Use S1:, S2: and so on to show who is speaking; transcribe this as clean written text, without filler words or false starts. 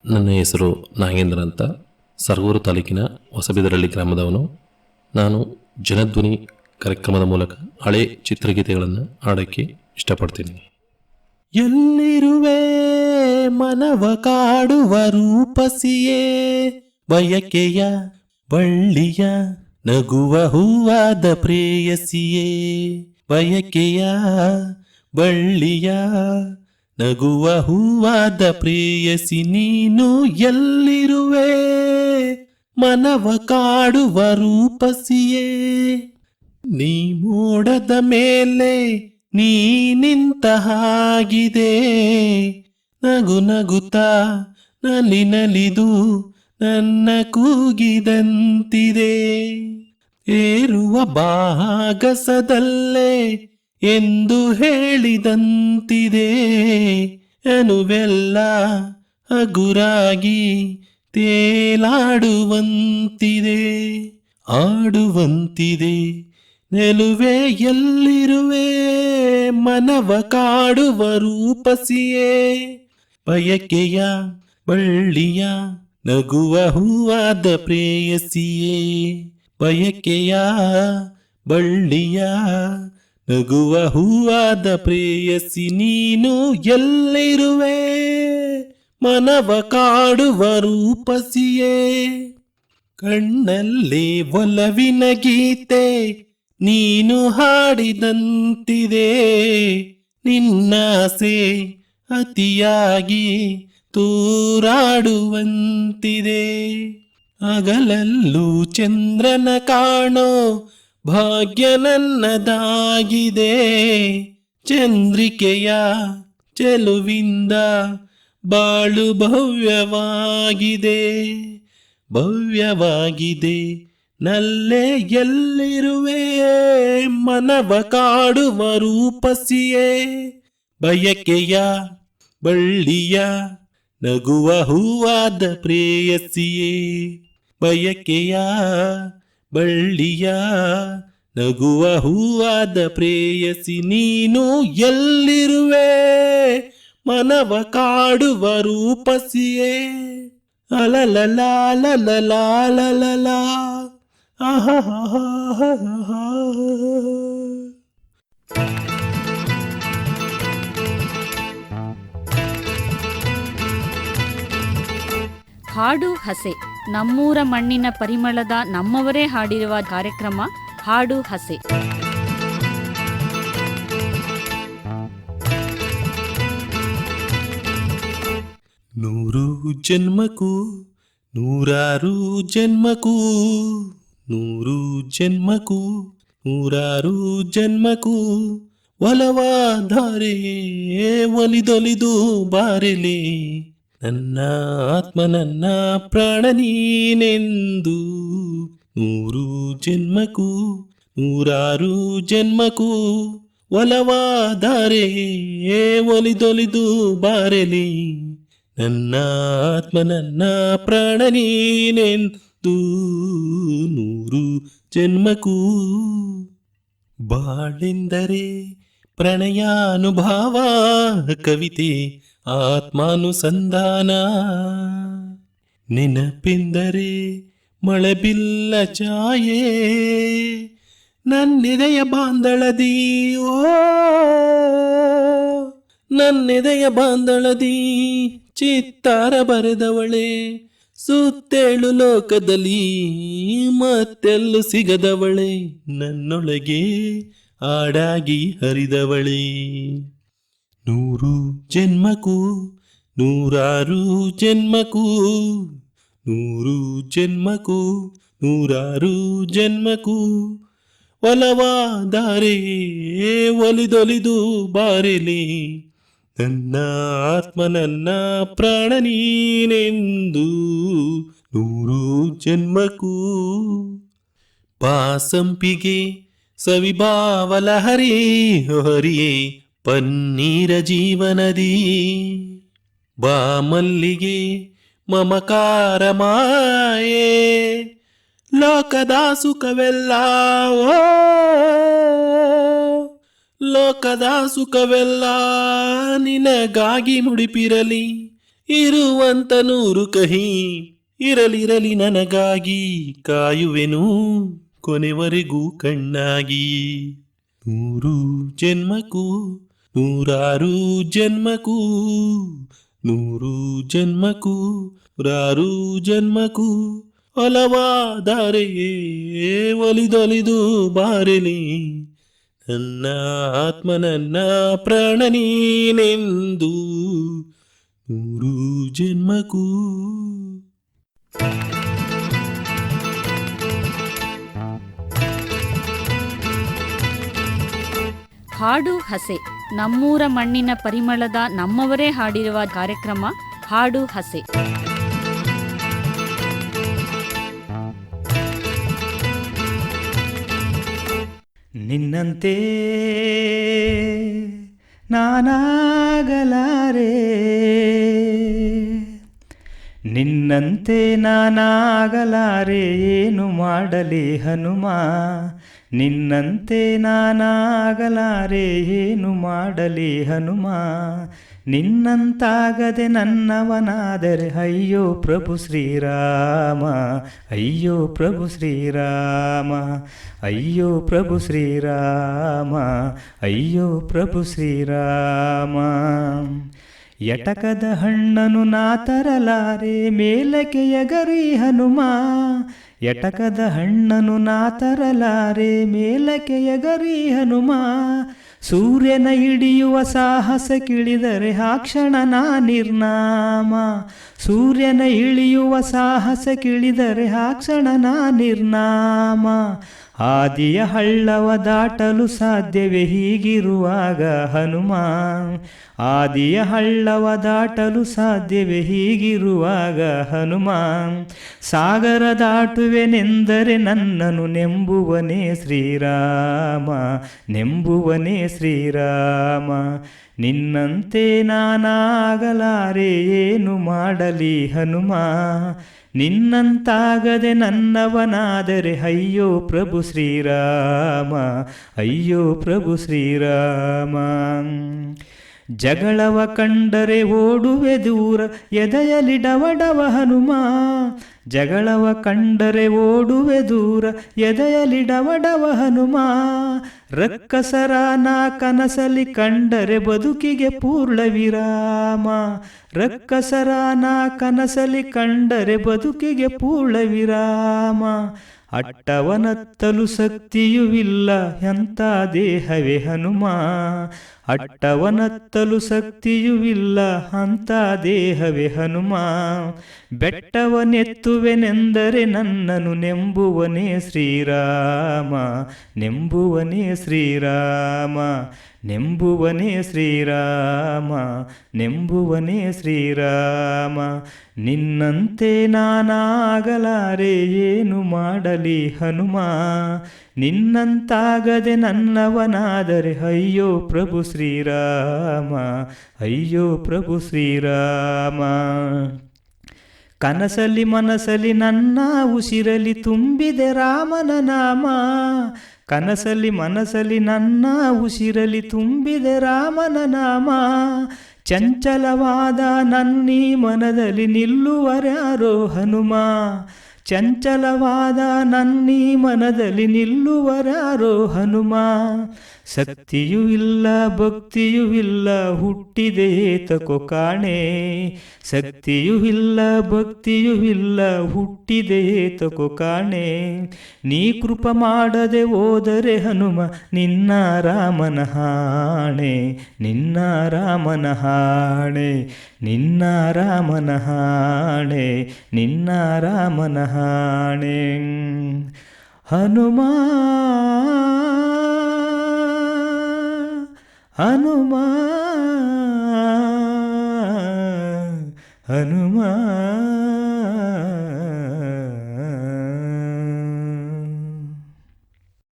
S1: ನನ್ನ ಹೆಸರು ನಾಗೇಂದ್ರ ಅಂತ, ಸರಗೂರು ತಾಲೂಕಿನ ಹೊಸಬಿದರಳ್ಳಿ ಗ್ರಾಮದವನು. ನಾನು ಜನಧ್ವನಿ ಕಾರ್ಯಕ್ರಮದ ಮೂಲಕ ಹಳೆ ಚಿತ್ರಗೀತೆಗಳನ್ನು ಹಾಡೋಕ್ಕೆ ಇಷ್ಟಪಡ್ತೀನಿ.
S2: ಎಲ್ಲಿರುವೆ ಮನವ ಕಾಡುವ ರೂಪಸಿಯೇ, ಬಯಕೆಯ ಬಳ್ಳಿಯ ನಗುವ ಹೂವಾದ ಪ್ರೇಯಸಿಯೇ, ಬಯಕೆಯ ಬಳ್ಳಿಯ ನಗುವ ಹೂವಾದ ಪ್ರೇಯಸಿ ನೀನು ಎಲ್ಲಿರುವೆ ಮನವ ಕಾಡುವ ರೂಪಸಿಯೇ. ನೀ ಮೋಡದ ಮೇಲೆ ನೀ ನಿಂತ ಹಾಗಿದೆ, ನಗು ನಗುತ್ತಾ ನಲಿ ನಲಿದು ನನ್ನ ಕೂಗಿದಂತಿದೆ. ಏರುವ ಭಾಗಸದಲ್ಲೇ ಎಂದು ಹೇಳಿದಂತಿದೆ, ಅನುವೆಲ್ಲ ಹಗುರಾಗಿ ತೇಲಾಡುವಂತಿದೆ, ಆಡುವಂತಿದೆ. ನೆಲುವೆ ಎಲ್ಲಿರುವೆ ಮನವ ಕಾಡುವ ರೂಪಸಿಯೇ, ಬಯಕೆಯ ಬಳ್ಳಿಯ ನಗುವ ಹೂವಾದ ಪ್ರೇಯಸಿಯೇ, ಬಯಕೆಯ ಬಳ್ಳಿಯ ನಗುವ ಹೂವಾದ ಪ್ರೇಯಸಿ ನೀನು ಎಲ್ಲಿರುವೆ ಮನವ ಕಾಡುವ ರೂಪಸಿಯೇ. ಕಣ್ಣಲ್ಲಿ ಒಲವಿನ ಗೀತೆ ನೀನು ಹಾಡಿದಂತಿದೆ, ನಿನ್ನಾಸೆ ಅತಿಯಾಗಿ ತೂರಾಡುವಂತಿದೆ. ಹಗಲಲ್ಲೂ ಚಂದ್ರನ ಕಾಣೋ ಭಾಗ್ಯ ನನ್ನದಾಗಿದೆ, ಚಂದ್ರಿಕೆಯ ಚೆಲುವಿಂದ ಬಾಳು ಭವ್ಯವಾಗಿದೆ, ಭವ್ಯವಾಗಿದೆ. ನಲ್ಲೇ ಎಲ್ಲಿರುವೆ ಮನವ ಕಾಡುವ ರೂಪಸಿಯೇ, ಬಯಕೆಯ ಬಳ್ಳಿಯ ನಗುವ ಹೂವಾದ ಪ್ರೇಯಸಿಯೇ, ಬಯಕೆಯ ಬಳ್ಳಿಯ ನಗುವ ಹೂವಾದ ಪ್ರೇಯಸಿ ನೀನು ಎಲ್ಲಿರುವೆ ಮನವ ಕಾಡುವ ರೂಪಸಿಯೇ. ಅಲಲಲಾಲಲಲಾಲಲಲ
S3: ಹಾಡು ಹಸೆ, ನಮ್ಮೂರ ಮಣ್ಣಿನ ಪರಿಮಳದ ನಮ್ಮವರೇ ಹಾಡಿರುವ ಕಾರ್ಯಕ್ರಮ ಹಾಡು ಹಸೆ.
S2: ನೂರು ಜನ್ಮಕ್ಕೂ ನೂರಾರು ಜನ್ಮಕ್ಕೂ, ನೂರು ಜನ್ಮಕ್ಕೂ ನೂರಾರು ಜನ್ಮಕ್ಕೂ ಒಲವಾಧಾರೆ ಒಲಿದೊಲಿದು ಬಾರೆಲೆ, ನನ್ನ ಆತ್ಮ ನನ್ನ ಪ್ರಾಣ ನೀನೆಂದು. ನೂರು ಜನ್ಮಕ್ಕೂ ನೂರಾರು ಜನ್ಮಕ್ಕೂ ಒಲವಾಧಾರೆ ಒಲಿದೊಲಿದು ಬಾರೆಲೆ, ನನ್ನ ಆತ್ಮ ನನ್ನ ಪ್ರಾಣ ನೀನೆಂದು. ನೂರು ಜನ್ಮಕ್ಕೂ ಬಾಳೆಂದರೆ ಪ್ರಣಯಾನುಭಾವ, ಕವಿತೆ ಆತ್ಮಾನುಸಂಧಾನ, ನೆನಪೆಂದರೆ ಮಳೆಬಿಲ್ಲ ಛಾಯೆ, ನನ್ನೆದೆಯ ಬಾಂದಳದಿ ಓ ನನ್ನೆದೆಯ ಬಾಂದಳದಿ ಚಿತ್ತಾರ ಬರೆದವಳೆ, ಸುತ್ತೇಳು ಲೋಕದಲ್ಲಿ ಮತ್ತೆಲ್ಲೂ ಸಿಗದವಳೆ, ನನ್ನೊಳಗೆ ಆಡಾಗಿ ಹರಿದವಳೆ. ನೂರು ಜನ್ಮಕ್ಕೂ ನೂರಾರು ಜನ್ಮಕ್ಕೂ, ನೂರು ಜನ್ಮಕ್ಕೂ ನೂರಾರು ಜನ್ಮಕ್ಕೂ ಒಲವಾಧಾರೆ ಒಲಿದೊಲಿದು ಬಾರೆಲೆ, ನನ್ನ ಆತ್ಮ ನನ್ನ ಪ್ರಾಣ ನೀನೆಂದು. ನೂರು ಜನ್ಮಕ್ಕೂ ಪಾಸಂಪಿಗೆ ಸವಿಭಾವಲ ಹರಿ ಹರಿಯೇ ಪನ್ನೀರ ಜೀವನದಿ, ಬಾ ಮಲ್ಲಿಗೆ ಮಮಕಾರ ಮಾಯೆ, ಲೋಕದ ಸುಖವೆಲ್ಲ ಓ ಲೋಕದ ಸುಖವೆಲ್ಲ ನಿನಗಾಗಿ ಮುಡಿಪಿರಲಿ, ಇರುವಂತ ನೂರು ಕಹಿ ಇರಲಿರಲಿ ನನಗಾಗಿ ಕಾಯುವೆನು ಕೊನೆವರೆಗೂ ಕಣ್ಣಾಗಿ. 100 ಜನ್ಮಕ್ಕೂ 100 ಜನ್ಮಕ್ಕೂ 100 ಜನ್ಮಕ್ಕೂ 100 ಜನ್ಮಕ್ಕೂ ಒಲವಾದಾರೆಯೇ ಒಲಿದೊಲಿದು ಬಾರಲಿ ನನ್ನ ಆತ್ಮ ನನ್ನ ಪ್ರಾಣ ನೀನೆಂದು 100 ಜನ್ಮಕ್ಕೂ.
S3: ಹಾಡು ಹಸೆ ನಮ್ಮೂರ ಮಣ್ಣಿನ ಪರಿಮಳದ ನಮ್ಮವರೇ ಹಾಡಿರುವ ಕಾರ್ಯಕ್ರಮ ಹಾಡು ಹಸೆ.
S4: ನಿನ್ನಂತೆ ನಾನಾಗಲಾರೆ, ನಿನ್ನಂತೆ ನಾನಾಗಲಾರೆ, ಏನು ಮಾಡಲಿ ಹನುಮ, ನಿನ್ನಂತೆ ನಾನಾಗಲಾರೆ, ಏನು ಮಾಡಲಿ ಹನುಮ, ನಿನ್ನಂತಾಗದೆ ನನ್ನವನಾದರೆ ಅಯ್ಯೋ ಪ್ರಭು ಶ್ರೀರಾಮ, ಅಯ್ಯೋ ಪ್ರಭು ಶ್ರೀರಾಮ, ಅಯ್ಯೋ ಪ್ರಭು ಶ್ರೀರಾಮ, ಅಯ್ಯೋ ಪ್ರಭು ಶ್ರೀರಾಮ. ಎಟಕದ ಹಣ್ಣನು ನಾ ತರಲಾರೆ ಮೇಲಕ್ಕೆ ಎಗರಿ ಹನುಮ, ಎಟಕದ ಹಣ್ಣನು ನಾ ತರಲಾರೆ ಮೇಲಕ್ಕೆ ಎಗರಿ ಹನುಮ, ಸೂರ್ಯನ ಹಿಡಿಯುವ ಸಾಹಸ ಕಿಳಿದರೆ ಆ ಕ್ಷಣ ನಾ ನಿರ್ನಾಮ, ಸೂರ್ಯನ ಇಳಿಯುವ ಸಾಹಸ ಕಿಳಿದರೆ ಆ ಕ್ಷಣ ನಾ ನಿರ್ನಾಮ, ಆದಿಯ ಹಳ್ಳವ ದಾಟಲು ಸಾಧ್ಯವೇ ಹೀಗಿರುವಾಗ ಹನುಮ, ಆದಿಯ ಹಳ್ಳವ ದಾಟಲು ಸಾಧ್ಯವೇ ಹೀಗಿರುವಾಗ ಹನುಮ, ಸಾಗರ ದಾಟುವೆನೆಂದರೆ ನನ್ನನು ನೆಂಬುವನೇ ಶ್ರೀರಾಮ, ನೆಂಬುವನೇ ಶ್ರೀರಾಮ, ನಿನ್ನಂತೆ ನಾನಾಗಲಾರೆ, ಏನು ಮಾಡಲಿ ಹನುಮ, ನಿನ್ನಂತಾಗದೆ ನನ್ನವನಾದರೆ ಅಯ್ಯೋ ಪ್ರಭು ಶ್ರೀರಾಮ, ಅಯ್ಯೋ ಪ್ರಭು ಶ್ರೀರಾಮ. ಜಗಳವ ಕಂಡರೆ ಓಡುವೆ ದೂರ ಎದೆಯಲಿ ಡವಡವ ಹನುಮ, ಜಗಳವ ಕಂಡರೆ ಓಡುವೆ ದೂರ ಎದೆಯಲಿ ಡವಡವ ಹನುಮ, ರಕ್ಕಸರ ನಾ ಕನಸಲಿ ಕಂಡರೆ ಬದುಕಿಗೆ ಪೂರ್ಣ ವಿರಾಮ, ರಕ್ಕಸರ ನಾ ಕನಸಲಿ ಕಂಡರೆ ಬದುಕಿಗೆ ಪೂರ್ಣ ವಿರಾಮ, ಅಟ್ಟವನತ್ತಲು ಶಕ್ತಿಯೂ ಇಲ್ಲ ಎಂಥ ದೇಹವೇ ಹನುಮ, ಅಟ್ಟವನತ್ತಲು ಶಕ್ತಿಯೂ ಇಲ್ಲ ಅಂಥ ದೇಹವೇ ಹನುಮ, ಬೆಟ್ಟವನೆತ್ತುವೆನೆಂದರೆ ನನ್ನನು ನೆಂಬುವನೇ ಶ್ರೀರಾಮ, ನೆಂಬುವನೇ ಶ್ರೀರಾಮ, ನೆಂಬುವನೇ ಶ್ರೀರಾಮ, ನೆಂಬುವನೇ ಶ್ರೀರಾಮ, ನಿನ್ನಂತೆ ನಾನಾಗಲಾರೆ, ಏನು ಮಾಡಲಿ ಹನುಮ, ನಿನ್ನಂತಾಗದೆ ನನ್ನವನಾದರೆ ಅಯ್ಯೋ ಪ್ರಭು ಶ್ರೀರಾಮ, ಅಯ್ಯೋ ಪ್ರಭು ಶ್ರೀರಾಮ. ಕನಸಲಿ ಮನಸಲಿ ನನ್ನ ಉಸಿರಲಿ ತುಂಬಿದೆ ರಾಮನ ನಾಮ, ಕನಸಲಿ ಮನಸಲಿ ನನ್ನ ಉಸಿರಲಿ ತುಂಬಿದೆ ರಾಮನ ನಾಮ, ಚಂಚಲವಾದ ನನ್ನೀ ಮನದಲ್ಲಿ ನಿಲ್ಲುವರ್ಯಾರೋ ಹನುಮ, ಚಂಚಲವಾದ ನನ್ನೀ ಮನದಲ್ಲಿ ನಿಲ್ಲುವರ್ಯಾರೋ ಹನುಮ, ಶಕ್ತಿಯೂ ಇಲ್ಲ ಭಕ್ತಿಯೂ ಇಲ್ಲ ಹುಟ್ಟಿದೆ ಏತಕೋ ಕಾಣೆ, ಶಕ್ತಿಯೂ ಇಲ್ಲ ಭಕ್ತಿಯೂ ಇಲ್ಲ ಹುಟ್ಟಿದೆ ಏತಕೋ ಕಾಣೆ, ನೀ ಕೃಪ ಮಾಡದೆ ಹೋದರೆ ಹನುಮ ನಿನ್ನ ರಾಮನ ಹಾಣೆ, ನಿನ್ನ ರಾಮನ ಹಾಣೆ, ನಿನ್ನ ರಾಮನ ಹಾಣೆ, ನಿನ್ನ ರಾಮನ ಹಾಣೆ. ಹನುಮ ಹನುಮ, ಹನುಮ,